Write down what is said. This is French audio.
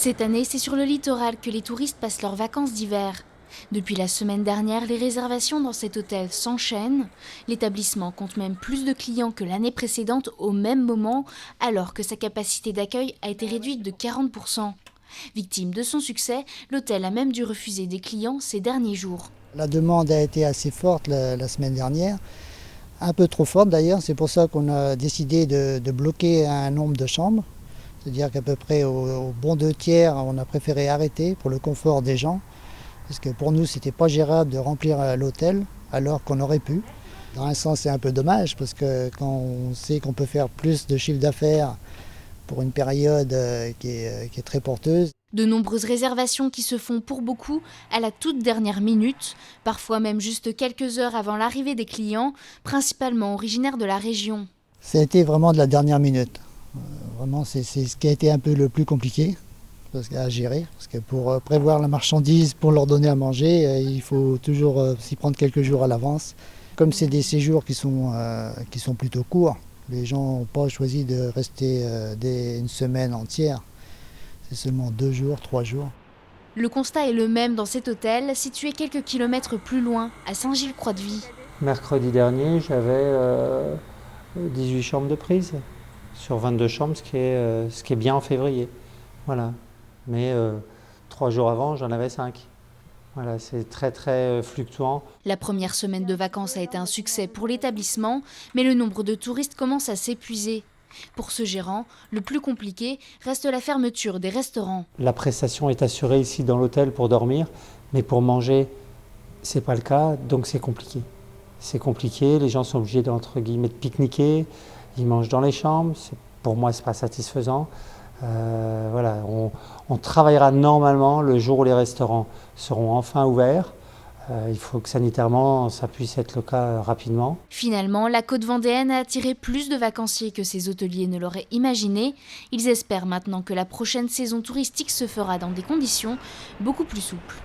Cette année, c'est sur le littoral que les touristes passent leurs vacances d'hiver. Depuis la semaine dernière, les réservations dans cet hôtel s'enchaînent. L'établissement compte même plus de clients que l'année précédente au même moment, alors que sa capacité d'accueil a été réduite de 40%. Victime de son succès, l'hôtel a même dû refuser des clients ces derniers jours. La demande a été assez forte la semaine dernière, un peu trop forte d'ailleurs, c'est pour ça qu'on a décidé de bloquer un nombre de chambres. C'est-à-dire qu'à peu près au bon 2/3, on a préféré arrêter pour le confort des gens. Parce que pour nous, c'était pas gérable de remplir l'hôtel alors qu'on aurait pu. Dans un sens, c'est un peu dommage parce que quand on sait qu'on peut faire plus de chiffre d'affaires pour une période qui est très porteuse. De nombreuses réservations qui se font pour beaucoup à la toute dernière minute, parfois même juste quelques heures avant l'arrivée des clients, principalement originaires de la région. Ça a été vraiment de la dernière minute. Vraiment, c'est ce qui a été un peu le plus compliqué à gérer. Parce que pour prévoir la marchandise, pour leur donner à manger, il faut toujours s'y prendre quelques jours à l'avance. Comme c'est des séjours qui sont plutôt courts, les gens n'ont pas choisi de rester une semaine entière. C'est seulement 2 jours, 3 jours. Le constat est le même dans cet hôtel, situé quelques kilomètres plus loin, à Saint-Gilles-Croix-de-Vie. Mercredi dernier, j'avais 18 chambres de prise sur 22 chambres, ce qui est bien en février. Voilà. Mais 3 jours avant, j'en avais 5. Voilà, c'est très très fluctuant. La première semaine de vacances a été un succès pour l'établissement, mais le nombre de touristes commence à s'épuiser. Pour ce gérant, le plus compliqué reste la fermeture des restaurants. La prestation est assurée ici dans l'hôtel pour dormir, mais pour manger, c'est pas le cas, donc c'est compliqué. C'est compliqué, les gens sont obligés d'entre guillemets de pique-niquer, ils mangent dans les chambres, pour moi c'est pas satisfaisant. Voilà, on travaillera normalement le jour où les restaurants seront enfin ouverts. Il faut que sanitairement ça puisse être le cas rapidement. Finalement, la côte vendéenne a attiré plus de vacanciers que ces hôteliers ne l'auraient imaginé. Ils espèrent maintenant que la prochaine saison touristique se fera dans des conditions beaucoup plus souples.